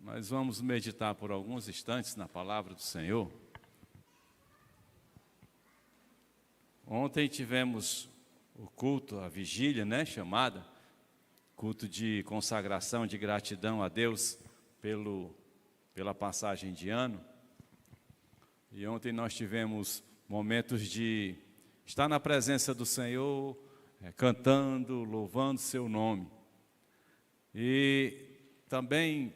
Nós vamos meditar por alguns instantes na palavra do Senhor. Ontem tivemos o culto, a vigília, chamada culto de consagração, de gratidão a Deus pela passagem de ano. E ontem nós tivemos momentos de estar na presença do Senhor, cantando, louvando seu nome. E também,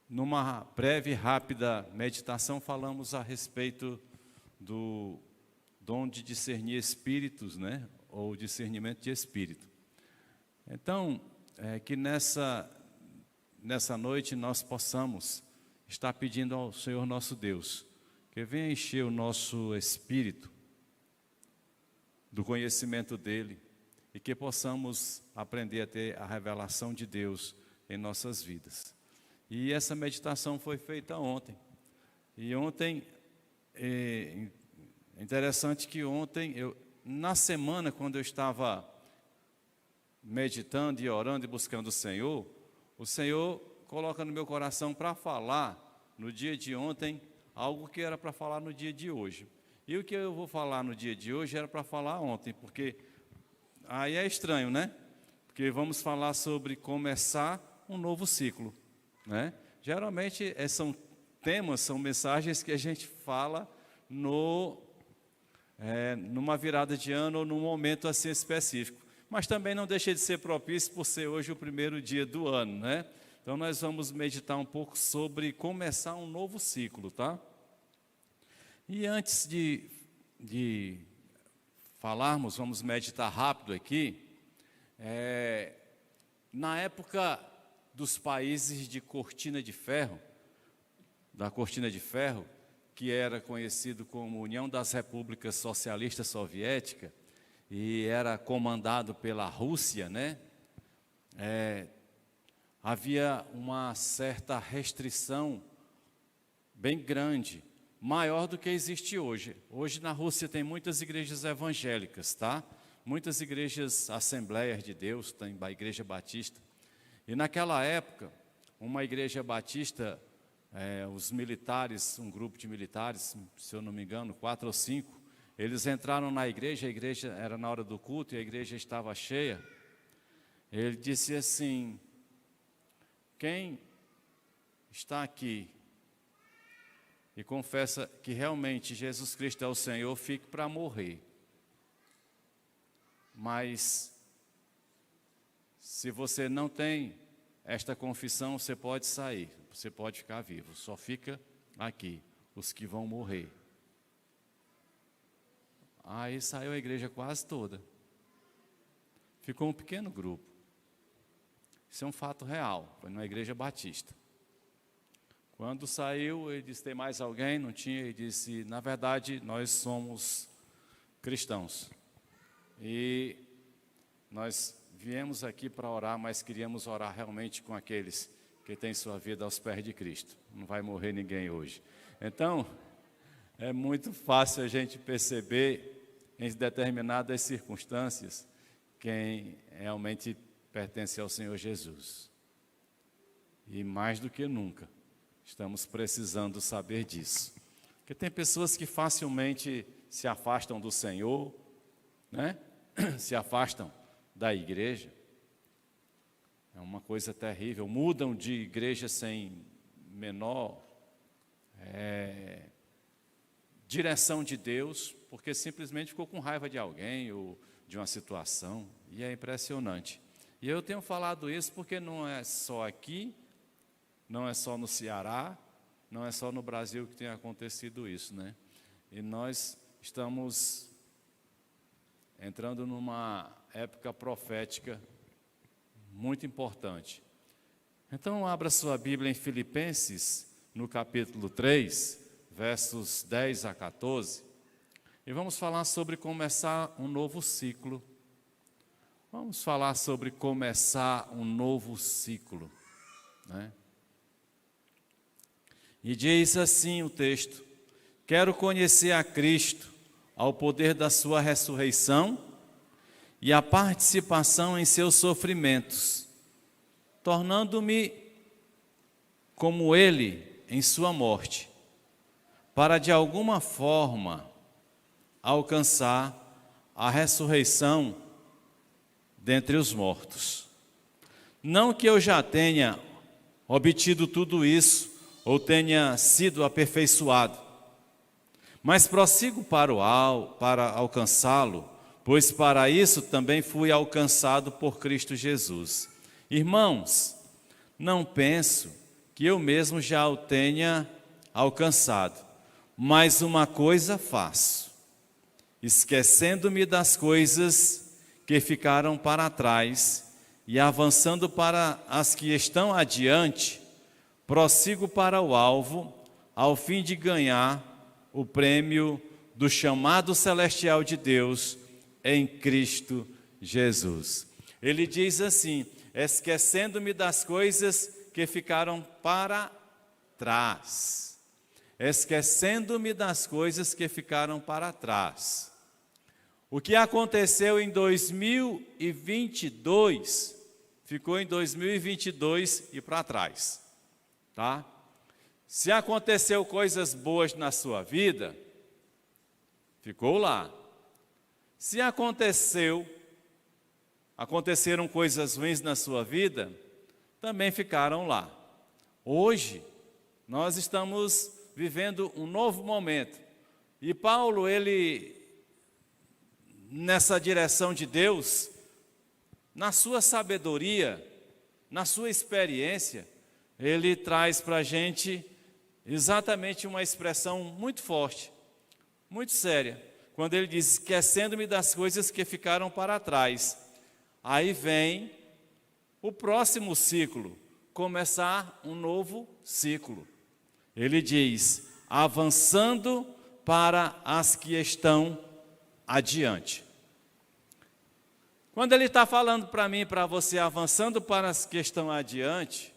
numa breve e rápida meditação, falamos a respeito do dom de discernir espíritos, ou discernimento de espírito. Então, que nessa noite nós possamos estar pedindo ao Senhor nosso Deus que venha encher o nosso espírito do conhecimento dEle e que possamos aprender a ter a revelação de Deus em nossas vidas. E essa meditação foi feita ontem. E ontem, é interessante que ontem, na semana, quando eu estava meditando e orando e buscando o Senhor coloca no meu coração para falar no dia de ontem algo que era para falar no dia de hoje. E o que eu vou falar no dia de hoje era para falar ontem, porque aí é estranho, Porque vamos falar sobre começar um novo ciclo, Geralmente são temas, são mensagens que a gente fala numa virada de ano ou num momento assim específico. Mas também não deixa de ser propício por ser hoje o primeiro dia do ano, Então nós vamos meditar um pouco sobre começar um novo ciclo, tá? E antes de falarmos, vamos meditar rápido aqui. Na época dos países de cortina de ferro, da cortina de ferro, que era conhecido como União das Repúblicas Socialistas Soviéticas, e era comandado pela Rússia, havia uma certa restrição bem grande, maior do que existe hoje. Hoje na Rússia tem muitas igrejas evangélicas, tá? Muitas igrejas Assembleias de Deus, tem a Igreja Batista. E naquela época, uma igreja batista, os militares, um grupo de militares, se eu não me engano, 4 ou 5, eles entraram na igreja, a igreja era na hora do culto e a igreja estava cheia. Ele disse assim: quem está aqui e confessa que realmente Jesus Cristo é o Senhor, fique para morrer. Mas se você não tem esta confissão, você pode sair, você pode ficar vivo, só fica aqui os que vão morrer. Aí saiu a igreja quase toda. Ficou um pequeno grupo. Isso é um fato real, foi numa igreja batista. Quando saiu, ele disse: tem mais alguém? Não tinha. Ele disse: na verdade, nós somos cristãos. E nós viemos aqui para orar, mas queríamos orar realmente com aqueles que têm sua vida aos pés de Cristo. Não vai morrer ninguém hoje. Então, é muito fácil a gente perceber em determinadas circunstâncias quem realmente pertence ao Senhor Jesus. E mais do que nunca, estamos precisando saber disso. Porque tem pessoas que facilmente se afastam do Senhor, se afastam da igreja. É uma coisa terrível. Mudam de igreja sem menor direção de Deus, porque simplesmente ficou com raiva de alguém ou de uma situação, e é impressionante. E eu tenho falado isso porque não é só aqui, não é só no Ceará, não é só no Brasil que tem acontecido isso, E nós estamos entrando numa época profética muito importante. Então abra sua Bíblia em Filipenses, no capítulo 3, versos 10 a 14, e vamos falar sobre começar um novo ciclo. Vamos falar sobre começar um novo ciclo, E diz assim o texto: quero conhecer a Cristo, ao poder da sua ressurreição e a participação em seus sofrimentos, tornando-me como ele em sua morte, para de alguma forma alcançar a ressurreição dentre os mortos. Não que eu já tenha obtido tudo isso, ou tenha sido aperfeiçoado, mas prossigo para alcançá-lo, pois para isso também fui alcançado por Cristo Jesus. Irmãos, não penso que eu mesmo já o tenha alcançado, mas uma coisa faço, esquecendo-me das coisas que ficaram para trás e avançando para as que estão adiante, prossigo para o alvo, ao fim de ganhar o prêmio do chamado celestial de Deus em Cristo Jesus. Ele diz assim: esquecendo-me das coisas que ficaram para trás. Esquecendo-me das coisas que ficaram para trás. O que aconteceu em 2022, ficou em 2022 e para trás, tá? Se aconteceu coisas boas na sua vida, ficou lá. Se aconteceram coisas ruins na sua vida, também ficaram lá. Hoje, nós estamos vivendo um novo momento. E Paulo, ele, nessa direção de Deus, na sua sabedoria, na sua experiência, ele traz para a gente exatamente uma expressão muito forte, muito séria. Quando ele diz, esquecendo-me das coisas que ficaram para trás. Aí vem o próximo ciclo, começar um novo ciclo. Ele diz, avançando para as que estão adiante. Quando ele está falando para mim e para você, avançando para as que estão adiante,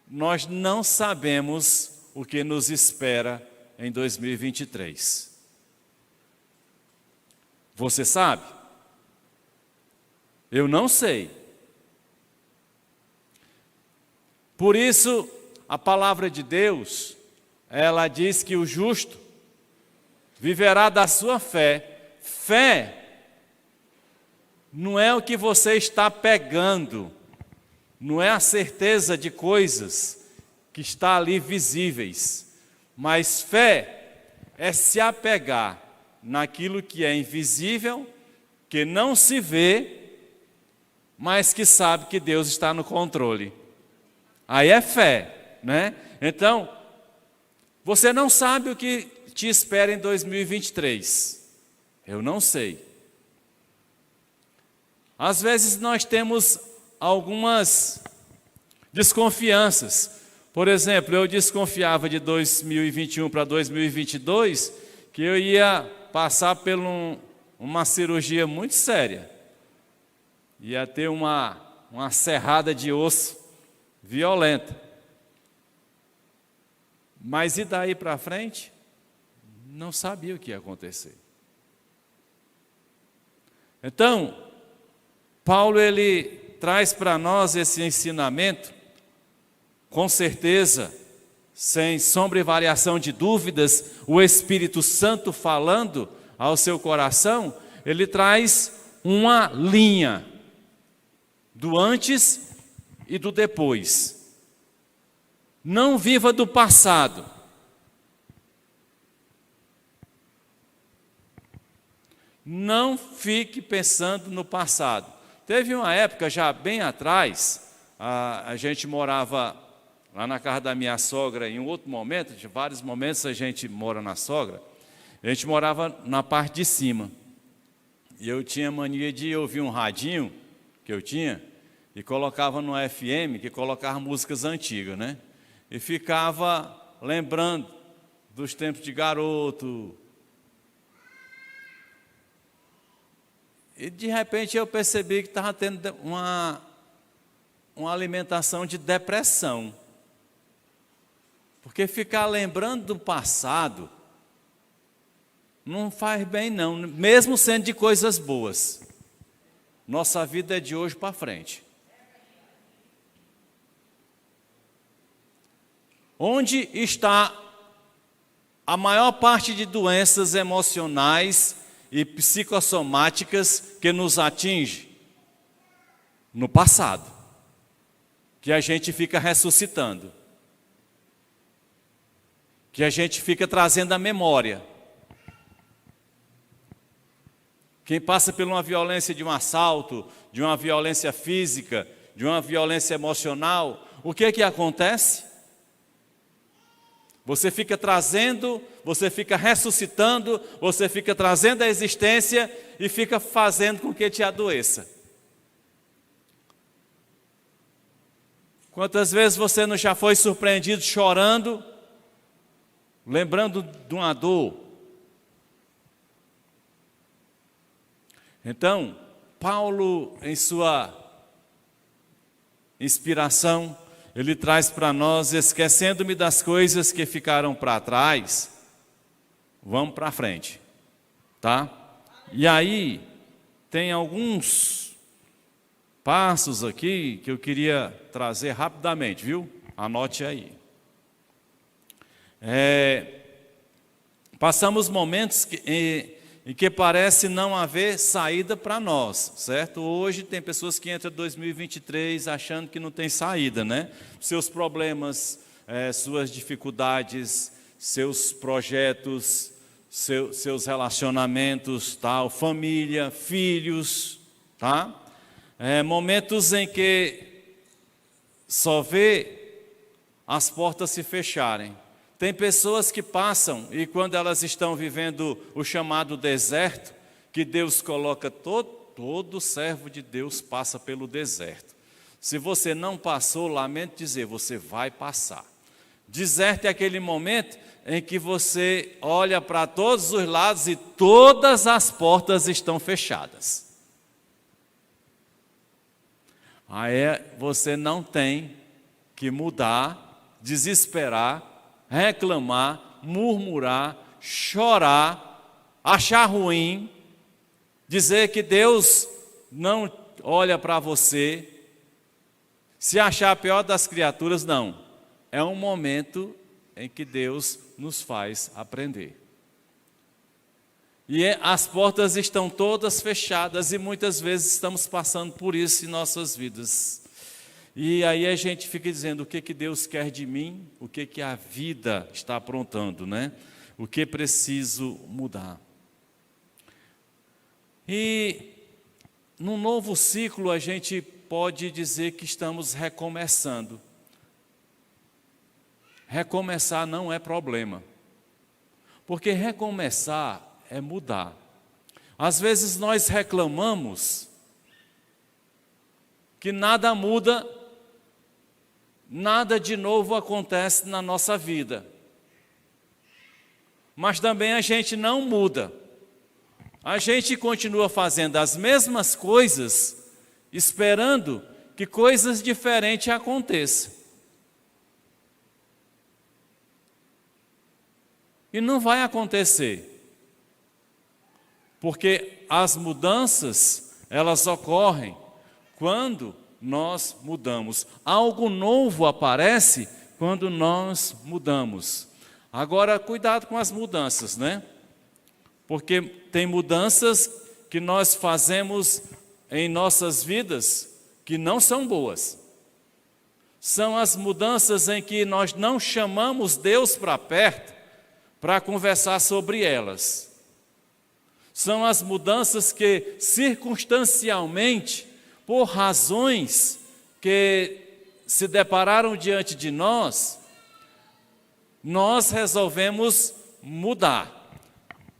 nós não sabemos o que nos espera em 2023. Você sabe? Eu não sei. Por isso, a palavra de Deus, ela diz que o justo viverá da sua fé. Fé não é o que você está pegando, não é a certeza de coisas que está ali visíveis, mas fé é se apegar naquilo que é invisível, que não se vê, mas que sabe que Deus está no controle. Aí é fé, né? Então, você não sabe o que te espera em 2023. Eu não sei. Às vezes nós temos algumas desconfianças. Por exemplo, eu desconfiava de 2021 para 2022 que eu ia passar por uma cirurgia muito séria. Ia ter uma serrada de osso violenta. Mas e daí para frente? Não sabia o que ia acontecer. Então, Paulo, ele traz para nós esse ensinamento, com certeza, sem sombra e variação de dúvidas, o Espírito Santo falando ao seu coração, ele traz uma linha do antes e do depois. Não viva do passado. Não fique pensando no passado. Teve uma época, já bem atrás, a gente morava lá na casa da minha sogra, em um outro momento, de vários momentos a gente mora na sogra, a gente morava na parte de cima. E eu tinha mania de ouvir um radinho que eu tinha, e colocava no FM, que colocava músicas antigas, né? E ficava lembrando dos tempos de garoto. E de repente eu percebi que estava tendo uma alimentação de depressão. Porque ficar lembrando do passado não faz bem não, mesmo sendo de coisas boas. Nossa vida é de hoje para frente. Onde está a maior parte de doenças emocionais e psicossomáticas que nos atinge? No passado, que a gente fica ressuscitando, que a gente fica trazendo à memória. Quem passa por uma violência de um assalto, de uma violência física, de uma violência emocional, o que é que acontece? Você fica trazendo, você fica ressuscitando, você fica trazendo à existência e fica fazendo com que te adoeça. Quantas vezes você não já foi surpreendido chorando, lembrando de uma dor? Então, Paulo, em sua inspiração, ele traz para nós: esquecendo-me das coisas que ficaram para trás, vamos para frente, tá? E aí, tem alguns passos aqui que eu queria trazer rapidamente, viu? Anote aí. Passamos momentos em que parece não haver saída para nós, certo? Hoje tem pessoas que entram em 2023 achando que não tem saída, né? Seus problemas, suas dificuldades, seus projetos, seus relacionamentos, tal, família, filhos, tá? Momentos em que só vê as portas se fecharem. Tem pessoas que passam e quando elas estão vivendo o chamado deserto, que Deus coloca, todo servo de Deus passa pelo deserto. Se você não passou, lamento dizer, você vai passar. Deserto é aquele momento em que você olha para todos os lados e todas as portas estão fechadas. Aí você não tem que mudar, desesperar, reclamar, murmurar, chorar, achar ruim, dizer que Deus não olha para você, se achar a pior das criaturas, não. É um momento em que Deus nos faz aprender. E as portas estão todas fechadas e muitas vezes estamos passando por isso em nossas vidas. E aí a gente fica dizendo, o que Deus quer de mim? O que a vida está aprontando, né? O que preciso mudar? E num novo ciclo a gente pode dizer que estamos recomeçando. Recomeçar não é problema. Porque recomeçar é mudar. Às vezes nós reclamamos que nada muda, nada de novo acontece na nossa vida. Mas também a gente não muda. A gente continua fazendo as mesmas coisas, esperando que coisas diferentes aconteçam. E não vai acontecer. Porque as mudanças, elas ocorrem quando nós mudamos. Algo novo aparece quando nós mudamos. Agora, cuidado com as mudanças, né? Porque tem mudanças que nós fazemos em nossas vidas que não são boas. São as mudanças em que nós não chamamos Deus para perto para conversar sobre elas. São as mudanças que, circunstancialmente, por razões que se depararam diante de nós, nós resolvemos mudar.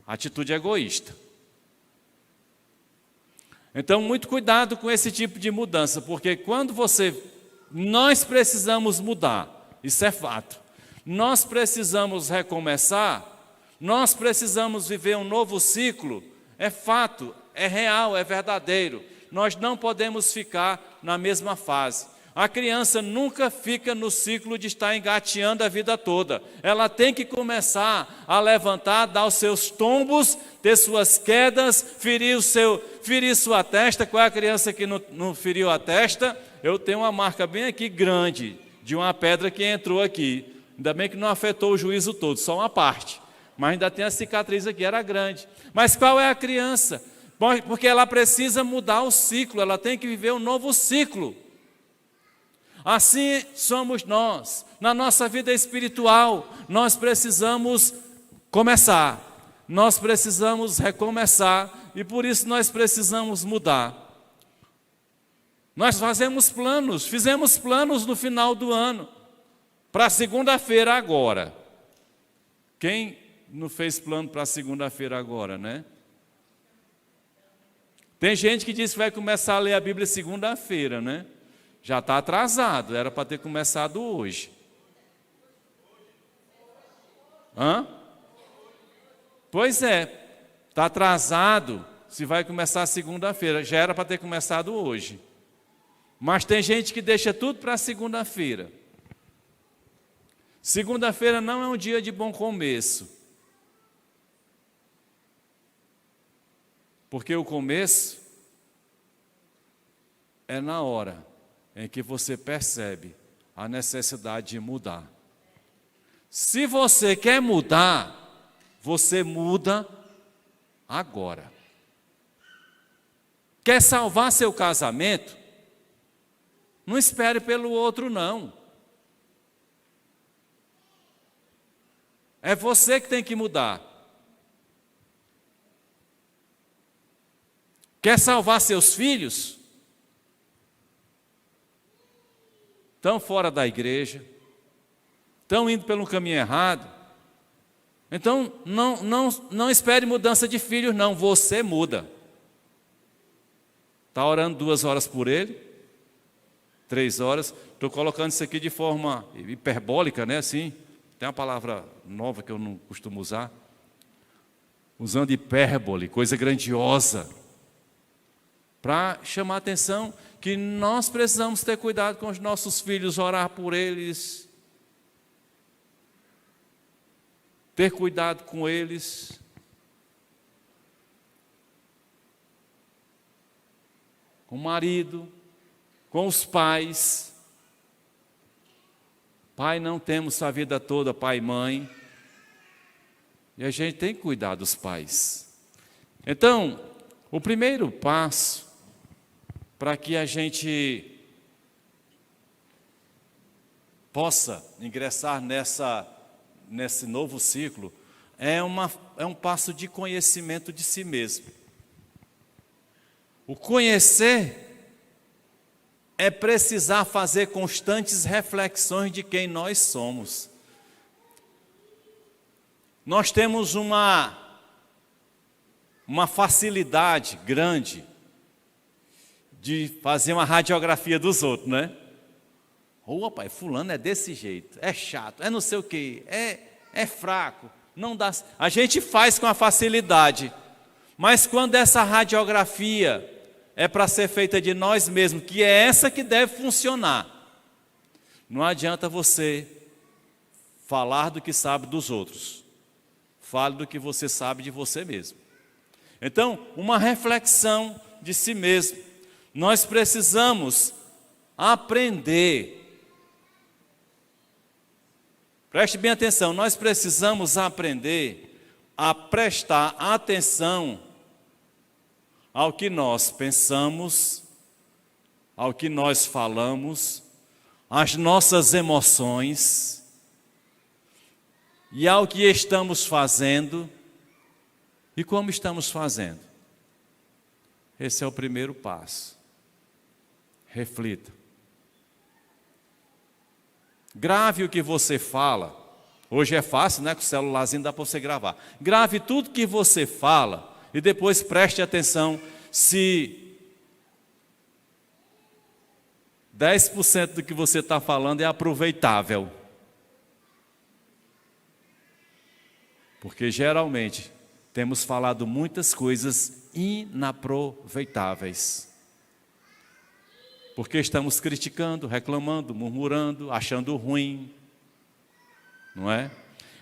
Atitude egoísta. Então, muito cuidado com esse tipo de mudança, porque quando nós precisamos mudar, isso é fato. Nós precisamos recomeçar, nós precisamos viver um novo ciclo, é fato, é real, é verdadeiro. Nós não podemos ficar na mesma fase. A criança nunca fica no ciclo de estar engateando a vida toda. Ela tem que começar a levantar, dar os seus tombos, ter suas quedas, ferir sua testa. Qual é a criança que não feriu a testa? Eu tenho uma marca bem aqui grande, de uma pedra que entrou aqui. Ainda bem que não afetou o juízo todo, só uma parte. Mas ainda tem a cicatriz aqui, era grande. Mas qual é a criança? Porque ela precisa mudar o ciclo, ela tem que viver um novo ciclo. Assim somos nós. Na nossa vida espiritual, nós precisamos começar. Nós precisamos recomeçar. E por isso nós precisamos mudar. Nós fizemos planos no final do ano. Para segunda-feira agora. Quem não fez plano para segunda-feira agora, né? Tem gente que diz que vai começar a ler a Bíblia segunda-feira, né? Já está atrasado, era para ter começado hoje. Hã? Pois é, está atrasado, se vai começar segunda-feira, já era para ter começado hoje. Mas tem gente que deixa tudo para segunda-feira. Segunda-feira não é um dia de bom começo. Porque o começo é na hora em que você percebe a necessidade de mudar. Se você quer mudar, você muda agora. Quer salvar seu casamento? Não espere pelo outro, não. É você que tem que mudar. Quer salvar seus filhos? Estão fora da igreja, estão indo pelo caminho errado. Então, não espere mudança de filhos, não. Você muda. Está orando 2 horas por ele, 3 horas. Estou colocando isso aqui de forma hiperbólica, né? Assim, tem uma palavra nova que eu não costumo usar. Usando hipérbole, coisa grandiosa. Para chamar a atenção que nós precisamos ter cuidado com os nossos filhos, orar por eles, ter cuidado com eles. Com o marido, com os pais. Pai, não temos a vida toda, pai e mãe. E a gente tem que cuidar dos pais. Então, o primeiro passo para que a gente possa ingressar nesse novo ciclo, é um passo de conhecimento de si mesmo. O conhecer é precisar fazer constantes reflexões de quem nós somos. Nós temos uma facilidade grande de fazer uma radiografia dos outros, né? Ô, pai, fulano é desse jeito, é chato, é não sei o quê, é fraco, não dá. A gente faz com a facilidade, mas quando essa radiografia é para ser feita de nós mesmos, que é essa que deve funcionar, não adianta você falar do que sabe dos outros, fale do que você sabe de você mesmo. Então, uma reflexão de si mesmo. Nós precisamos aprender. Preste bem atenção, nós precisamos aprender a prestar atenção ao que nós pensamos, ao que nós falamos, às nossas emoções e ao que estamos fazendo e como estamos fazendo. Esse é o primeiro passo. Reflita. Grave o que você fala. Hoje é fácil, né? Com o celularzinho dá para você gravar. Grave tudo que você fala e depois preste atenção se 10% do que você está falando é aproveitável. Porque geralmente temos falado muitas coisas inaproveitáveis. Porque estamos criticando, reclamando, murmurando, achando ruim, não é?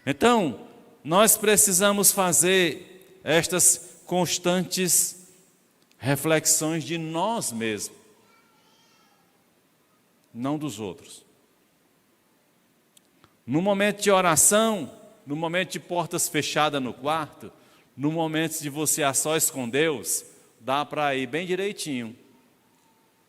Então, nós precisamos fazer estas constantes reflexões de nós mesmos, não dos outros. No momento de oração, no momento de portas fechadas no quarto, no momento de você a sós com Deus, dá para ir bem direitinho,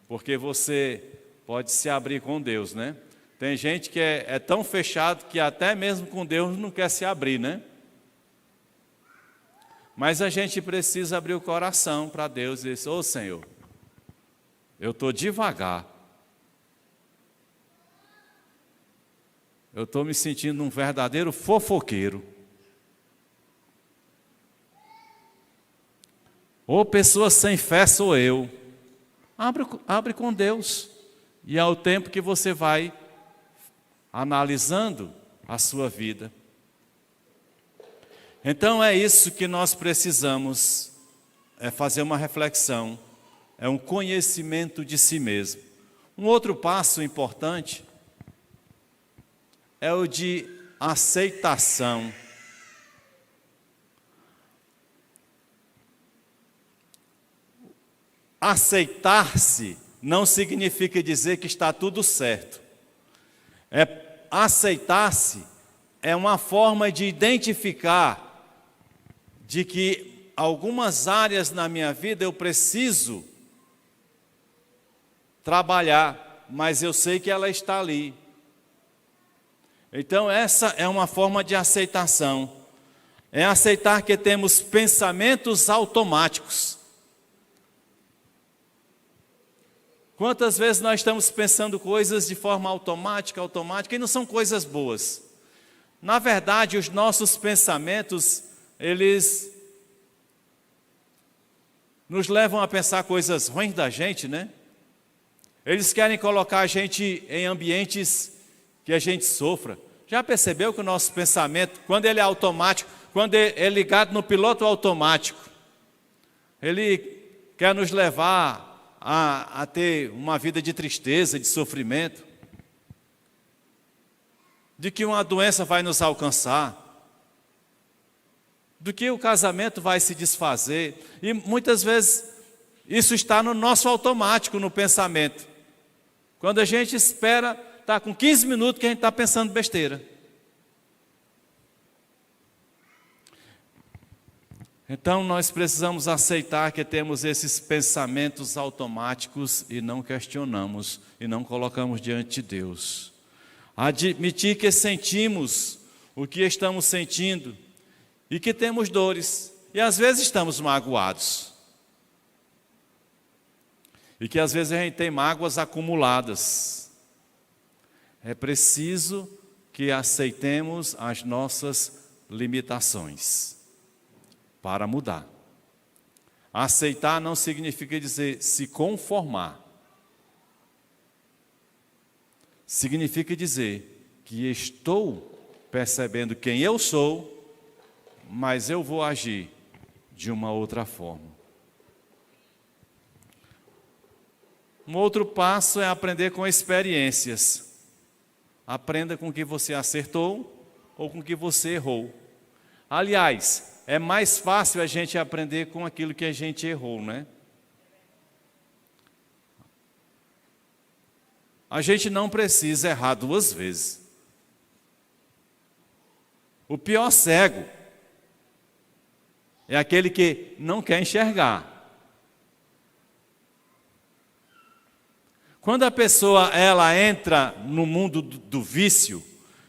porque você pode se abrir com Deus, né? Tem gente que é tão fechado que até mesmo com Deus não quer se abrir, né? Mas a gente precisa abrir o coração para Deus e dizer: ô Senhor, eu estou devagar. Eu estou me sentindo um verdadeiro fofoqueiro. Ou pessoa sem fé sou eu. Abre com Deus. E ao tempo que você vai analisando a sua vida. Então é isso que nós precisamos, é fazer uma reflexão, é um conhecimento de si mesmo. Um outro passo importante é o de aceitação. Aceitar-se não significa dizer que está tudo certo. Aceitar-se é uma forma de identificar de que algumas áreas na minha vida eu preciso trabalhar, mas eu sei que ela está ali. Então essa é uma forma de aceitação. É aceitar que temos pensamentos automáticos. Quantas vezes nós estamos pensando coisas de forma automática, e não são coisas boas. Na verdade, os nossos pensamentos, eles nos levam a pensar coisas ruins da gente, né? Eles querem colocar a gente em ambientes que a gente sofra. Já percebeu que o nosso pensamento, quando ele é automático, quando é ligado no piloto automático, ele quer nos levar a ter uma vida de tristeza, de sofrimento, de que uma doença vai nos alcançar, de que o casamento vai se desfazer, e muitas vezes isso está no nosso automático, no pensamento. Quando a gente espera, está com 15 minutos que a gente está pensando besteira. Então nós precisamos aceitar que temos esses pensamentos automáticos e não questionamos, e não colocamos diante de Deus. Admitir que sentimos o que estamos sentindo e que temos dores, e às vezes estamos magoados. E que às vezes a gente tem mágoas acumuladas. É preciso que aceitemos as nossas limitações para mudar. Aceitar não significa dizer se conformar. Significa dizer que estou percebendo quem eu sou, mas eu vou agir de uma outra forma. Um outro passo é aprender com experiências. Aprenda com o que você acertou ou com o que você errou. Aliás, é mais fácil a gente aprender com aquilo que a gente errou, né? A gente não precisa errar 2 vezes. O pior cego é aquele que não quer enxergar. Quando a pessoa ela entra no mundo do vício,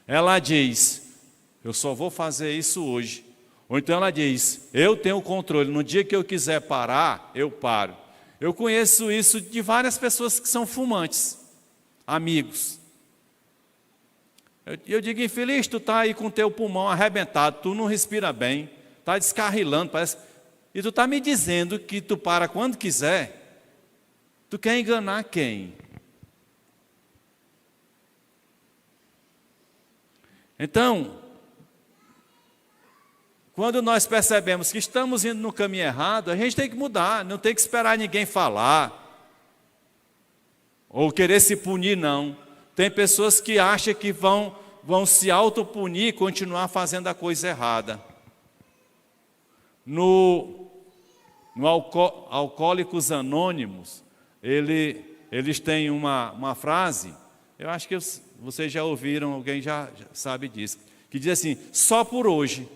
ela diz: eu só vou fazer isso hoje. Ou então ela diz: eu tenho o controle, no dia que eu quiser parar, eu paro. Eu conheço isso de várias pessoas que são fumantes, amigos. Eu digo: infeliz, tu está aí com o teu pulmão arrebentado, tu não respira bem, está descarrilando, parece. E tu está me dizendo que tu para quando quiser. Tu quer enganar quem? Então, quando nós percebemos que estamos indo no caminho errado, a gente tem que mudar, não tem que esperar ninguém falar, ou querer se punir, não. Tem pessoas que acham que vão se autopunir e continuar fazendo a coisa errada. No Alcoólicos Anônimos, eles têm uma frase, eu acho que vocês já ouviram, alguém já sabe disso, que diz assim: só por hoje.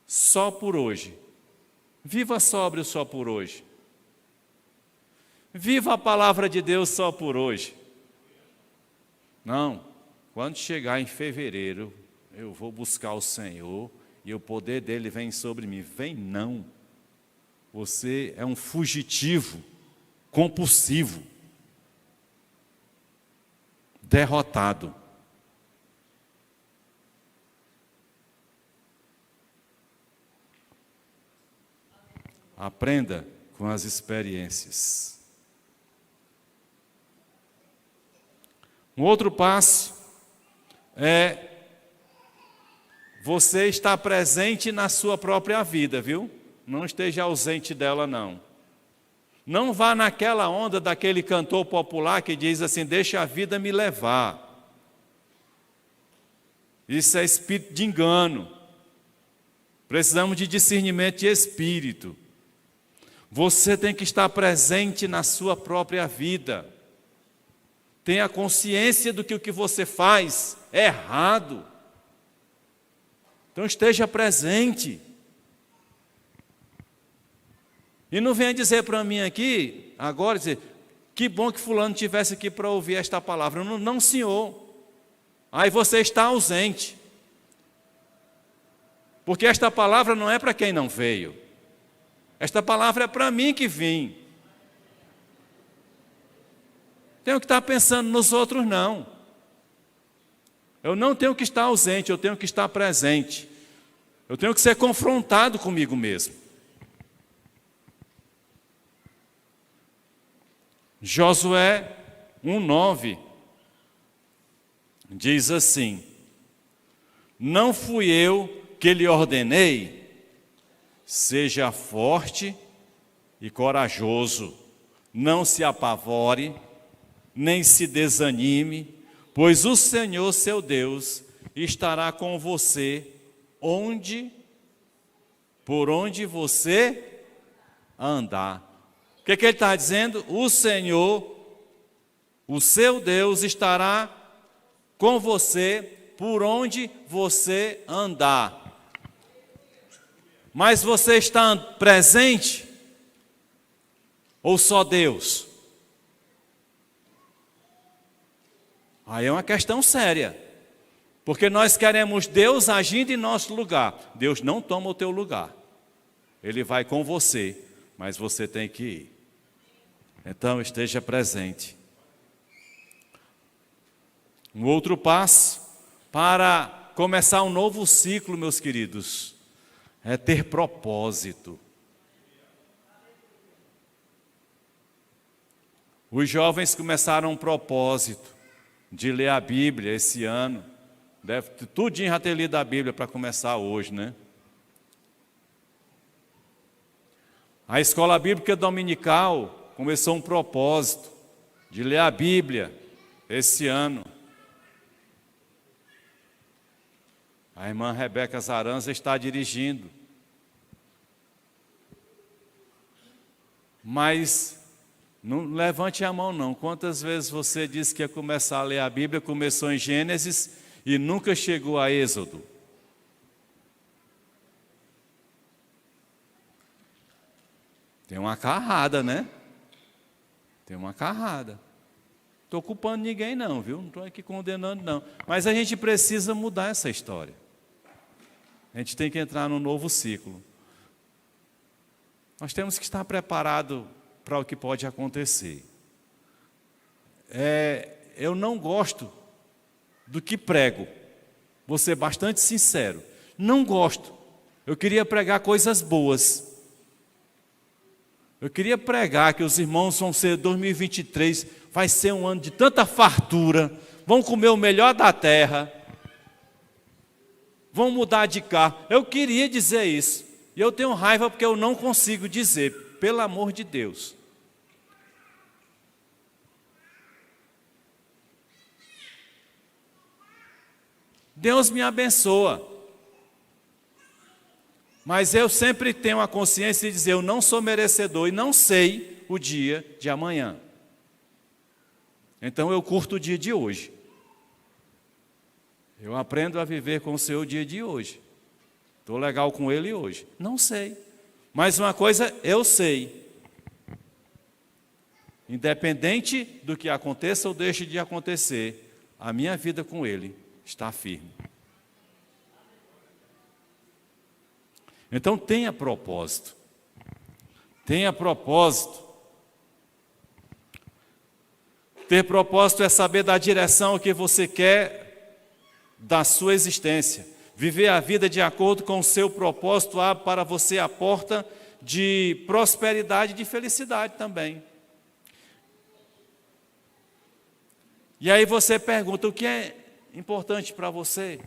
Só por hoje. Viva sóbrio só por hoje. Viva a palavra de Deus só por hoje. Não, quando chegar em fevereiro, eu vou buscar o Senhor e o poder dele vem sobre mim. Vem não. Você é um fugitivo, compulsivo, derrotado. Aprenda com as experiências. Um outro passo é você estar presente na sua própria vida, viu? Não esteja ausente dela, não. Não vá naquela onda daquele cantor popular que diz assim: deixa a vida me levar. Isso é espírito de engano. Precisamos de discernimento de espírito. Você tem que estar presente na sua própria vida. Tenha consciência do que o que você faz é errado. Então esteja presente. E não venha dizer para mim aqui, agora, dizer, que bom que fulano estivesse aqui para ouvir esta palavra. Não, não, senhor. Aí você está ausente. Porque esta palavra não é para quem não veio. Esta palavra é para mim que vim. Tenho que estar pensando nos outros, não. Eu não tenho que estar ausente, eu tenho que estar presente. Eu tenho que ser confrontado comigo mesmo. Josué 1:9 diz assim: não fui eu que lhe ordenei, seja forte e corajoso, não se apavore, nem se desanime, pois o Senhor seu Deus estará com você por onde você andar. O que ele está dizendo? O Senhor, o seu Deus, estará com você por onde você andar. Mas você está presente? Ou só Deus? Aí é uma questão séria. Porque nós queremos Deus agindo em nosso lugar. Deus não toma o teu lugar. Ele vai com você, mas você tem que ir. Então esteja presente. Um outro passo para começar um novo ciclo, meus queridos, é ter propósito. Os jovens começaram um propósito de ler a Bíblia esse ano. Deve tudinho já ter lido a Bíblia para começar hoje, né? A escola bíblica dominical começou um propósito de ler a Bíblia esse ano. A irmã Rebeca Zaranza está dirigindo. Mas não levante a mão não. Quantas vezes você disse que ia começar a ler a Bíblia, começou em Gênesis e nunca chegou a Êxodo? Tem uma carrada, né? Tem uma carrada. Estou culpando ninguém não, viu? Não estou aqui condenando não. Mas a gente precisa mudar essa história. A gente tem que entrar num novo ciclo. Nós temos que estar preparados para o que pode acontecer. Eu não gosto do que prego. Vou ser bastante sincero. Não gosto. Eu queria pregar coisas boas. Eu queria pregar que os irmãos vão ser 2023, vai ser um ano de tanta fartura, vão comer o melhor da terra, vão mudar de carro. Eu queria dizer isso. E eu tenho raiva porque eu não consigo dizer, pelo amor de Deus. Deus me abençoa. Mas eu sempre tenho a consciência de dizer, eu não sou merecedor e não sei o dia de amanhã. Então eu curto o dia de hoje. Eu aprendo a viver com o Senhor o dia de hoje. Estou legal com Ele hoje. Não sei. Mas uma coisa eu sei. Independente do que aconteça ou deixe de acontecer, a minha vida com Ele está firme. Então tenha propósito. Tenha propósito. Ter propósito é saber da direção que você quer da sua existência. Viver a vida de acordo com o seu propósito abre para você a porta de prosperidade e de felicidade também. E aí você pergunta, o que é importante para você?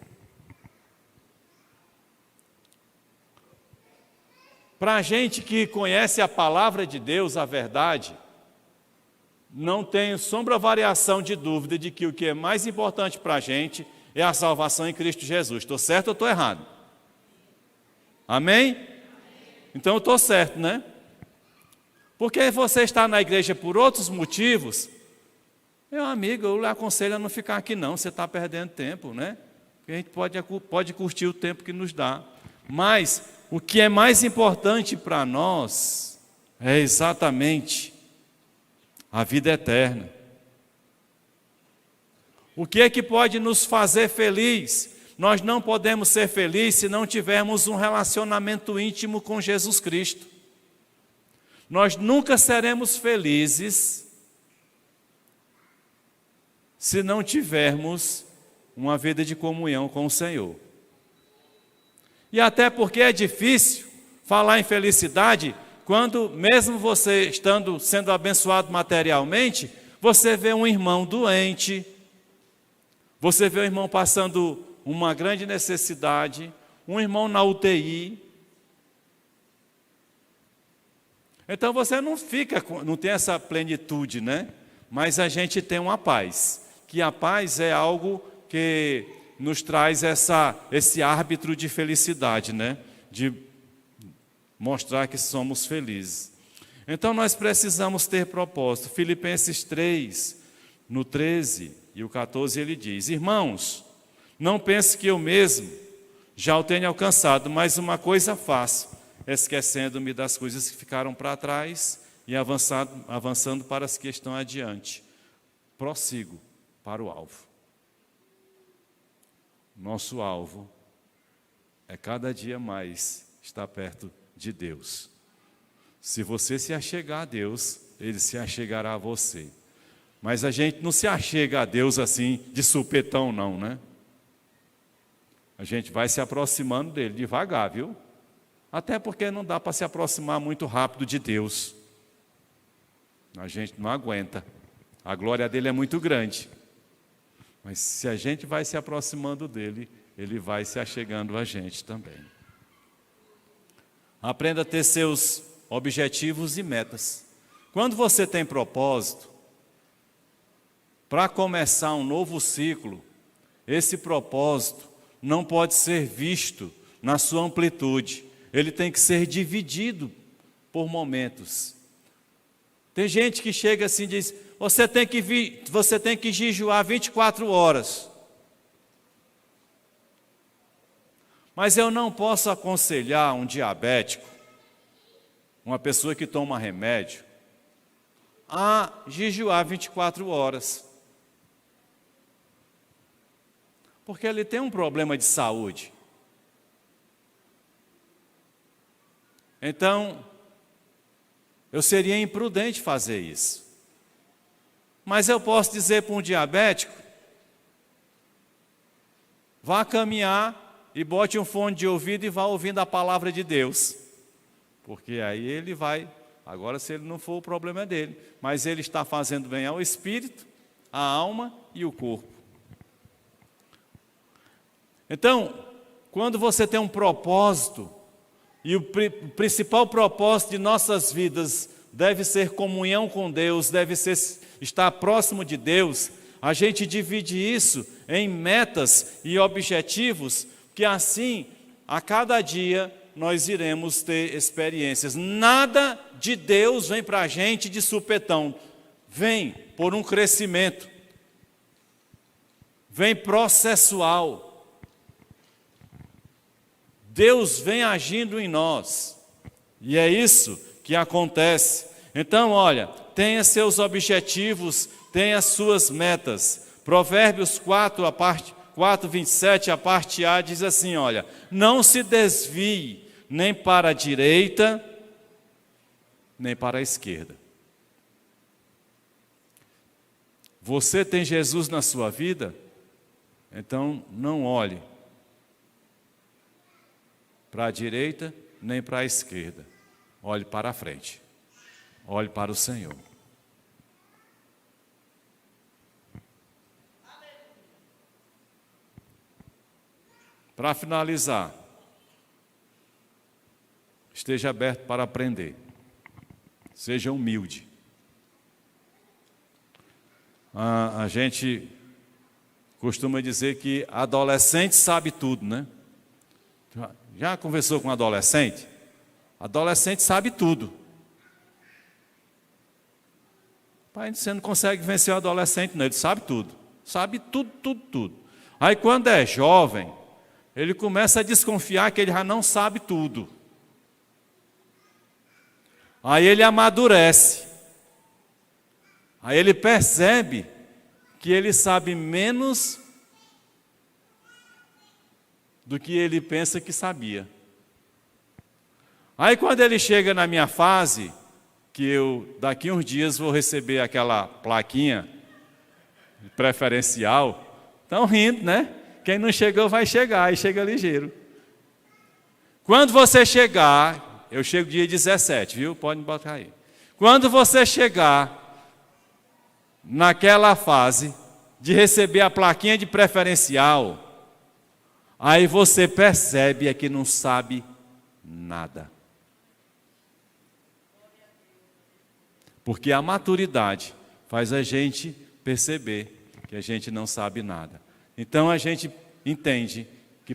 Para a gente que conhece a palavra de Deus, a verdade, não tenho sombra variação de dúvida de que o que é mais importante para a gente é a salvação em Cristo Jesus. Estou certo ou estou errado? Amém? Então eu estou certo, né? Porque você está na igreja por outros motivos, meu amigo, eu lhe aconselho a não ficar aqui não, você está perdendo tempo, né? Porque a gente pode curtir o tempo que nos dá. Mas o que é mais importante para nós é exatamente a vida eterna. O que é que pode nos fazer feliz? Nós não podemos ser felizes se não tivermos um relacionamento íntimo com Jesus Cristo. Nós nunca seremos felizes se não tivermos uma vida de comunhão com o Senhor. E até porque é difícil falar em felicidade quando, mesmo você sendo abençoado materialmente, você vê um irmão doente, você vê um irmão passando uma grande necessidade, um irmão na UTI. Então você não tem essa plenitude, né? Mas a gente tem uma paz, que a paz é algo que nos traz esse árbitro de felicidade, né? De mostrar que somos felizes. Então nós precisamos ter propósito. Filipenses 3, no 13 e o 14, ele diz: irmãos, não pense que eu mesmo já o tenho alcançado, mas uma coisa faço, esquecendo-me das coisas que ficaram para trás e avançando para as que estão adiante. Prossigo para o alvo. Nosso alvo é cada dia mais estar perto de Deus. Se você se achegar a Deus, Ele se achegará a você. Mas a gente não se achega a Deus assim, de supetão não, né? A gente vai se aproximando dele devagar, viu? Até porque não dá para se aproximar muito rápido de Deus. A gente não aguenta. A glória dele é muito grande. Mas se a gente vai se aproximando dele, ele vai se achegando a gente também. Aprenda a ter seus objetivos e metas. Quando você tem propósito, para começar um novo ciclo, esse propósito não pode ser visto na sua amplitude. Ele tem que ser dividido por momentos. Tem gente que chega assim e diz: você tem que jejuar 24 horas. Mas eu não posso aconselhar um diabético, uma pessoa que toma remédio, a jejuar 24 horas. Porque ele tem um problema de saúde. Então, eu seria imprudente fazer isso. Mas eu posso dizer para um diabético: vá caminhar e bote um fone de ouvido e vá ouvindo a palavra de Deus. Porque aí ele vai, agora se ele não for, o problema é dele. Mas ele está fazendo bem ao espírito, à alma e o corpo. Então, quando você tem um propósito, e o principal propósito de nossas vidas deve ser comunhão com Deus, deve ser estar próximo de Deus, a gente divide isso em metas e objetivos, que assim, a cada dia, nós iremos ter experiências. Nada de Deus vem para a gente de supetão, vem por um crescimento, vem processual. Deus vem agindo em nós. E é isso que acontece. Então, olha, tenha seus objetivos, tenha suas metas. Provérbios 4, 27, a parte A, diz assim, olha, não se desvie nem para a direita, nem para a esquerda. Você tem Jesus na sua vida? Então, não olhe para a direita, nem para a esquerda. Olhe para a frente. Olhe para o Senhor. Para finalizar, esteja aberto para aprender. Seja humilde. A gente costuma dizer que adolescente sabe tudo, né? Já conversou com um adolescente? Adolescente sabe tudo. Pai, você não consegue vencer o adolescente, não. Ele sabe tudo. Sabe tudo, tudo, tudo. Aí quando é jovem, ele começa a desconfiar que ele já não sabe tudo. Aí ele amadurece. Aí ele percebe que ele sabe menos do que ele pensa que sabia. Aí quando ele chega na minha fase, que eu daqui uns dias vou receber aquela plaquinha preferencial, estão rindo, né? Quem não chegou vai chegar, e chega ligeiro. Quando você chegar, eu chego dia 17, viu? Pode me botar aí. Quando você chegar naquela fase de receber a plaquinha de preferencial, aí você percebe que não sabe nada. Porque a maturidade faz a gente perceber que a gente não sabe nada. Então a gente entende que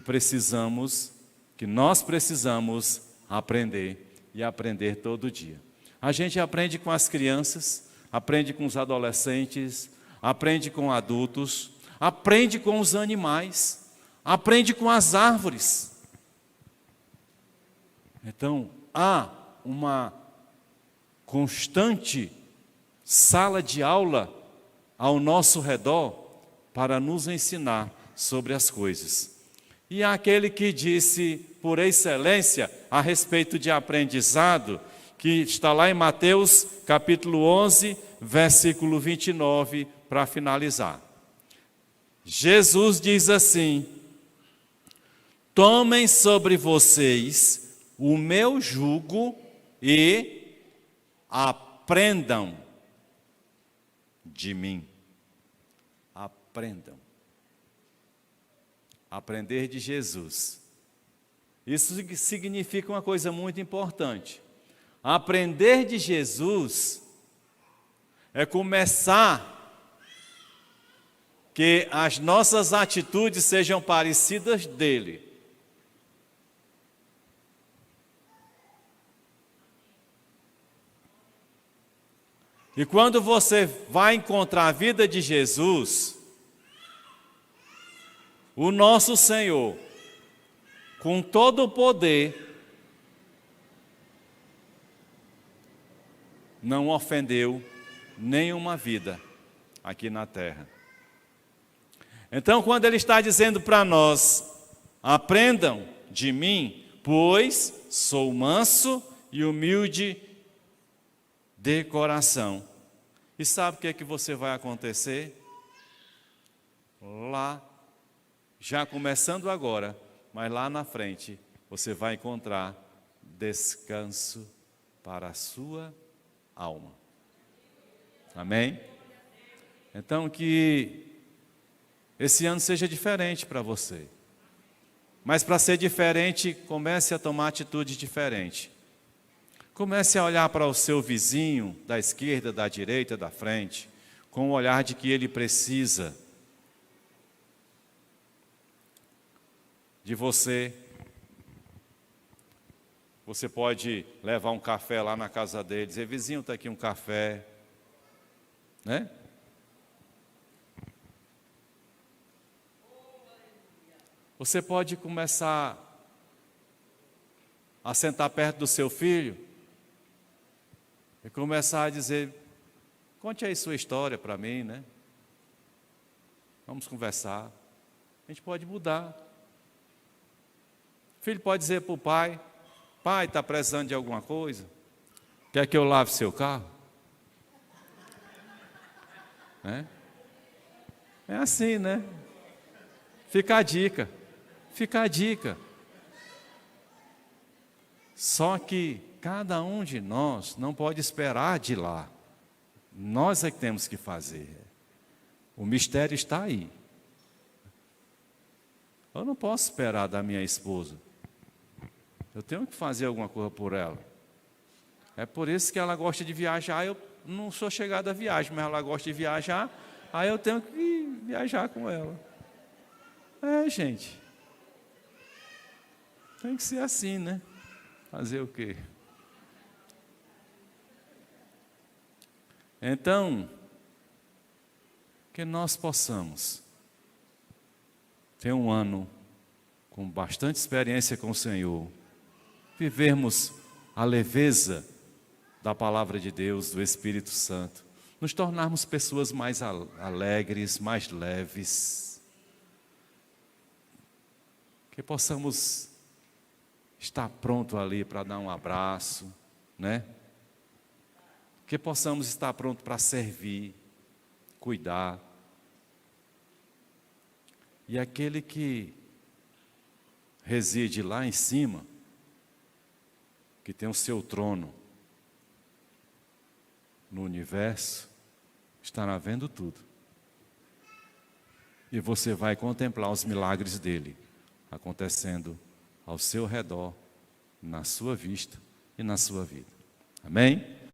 nós precisamos aprender e aprender todo dia. A gente aprende com as crianças, aprende com os adolescentes, aprende com adultos, aprende com os animais, aprende com as árvores. Então, há uma constante sala de aula ao nosso redor para nos ensinar sobre as coisas. E há aquele que disse por excelência a respeito de aprendizado, que está lá em Mateus capítulo 11, versículo 29, para finalizar. Jesus diz assim: tomem sobre vocês o meu jugo e aprendam de mim. Aprendam. Aprender de Jesus. Isso significa uma coisa muito importante. Aprender de Jesus é começar que as nossas atitudes sejam parecidas dele. E quando você vai encontrar a vida de Jesus, o nosso Senhor, com todo o poder, não ofendeu nenhuma vida aqui na terra. Então, quando Ele está dizendo para nós, aprendam de mim, pois sou manso e humilde de coração. E sabe o que é que você vai acontecer? Lá, já começando agora, mas lá na frente, você vai encontrar descanso para a sua alma. Amém? Então que esse ano seja diferente para você. Mas para ser diferente, comece a tomar atitude diferente. Comece a olhar para o seu vizinho, da esquerda, da direita, da frente, com o olhar de que ele precisa de você. Você pode levar um café lá na casa dele, dizer, vizinho, está aqui um café, né? Você pode começar a sentar perto do seu filho e começar a dizer: conte aí sua história para mim, né? Vamos conversar. A gente pode mudar. O filho pode dizer para o pai: pai, está precisando de alguma coisa? Quer que eu lave seu carro? É assim, né? Fica a dica. Fica a dica. Só que cada um de nós não pode esperar de lá. Nós é que temos que fazer. O mistério está aí. Eu não posso esperar da minha esposa. Eu tenho que fazer alguma coisa por ela. É por isso que ela gosta de viajar. Eu não sou chegado à viagem, mas ela gosta de viajar. Aí eu tenho que viajar com ela. Gente. Tem que ser assim, né? Fazer o quê? Então, que nós possamos ter um ano com bastante experiência com o Senhor, vivermos a leveza da palavra de Deus, do Espírito Santo, nos tornarmos pessoas mais alegres, mais leves, que possamos estar pronto ali para dar um abraço, né? Que possamos estar pronto para servir, cuidar. E aquele que reside lá em cima, que tem o seu trono no universo, estará vendo tudo. E você vai contemplar os milagres dele acontecendo ao seu redor, na sua vista e na sua vida. Amém?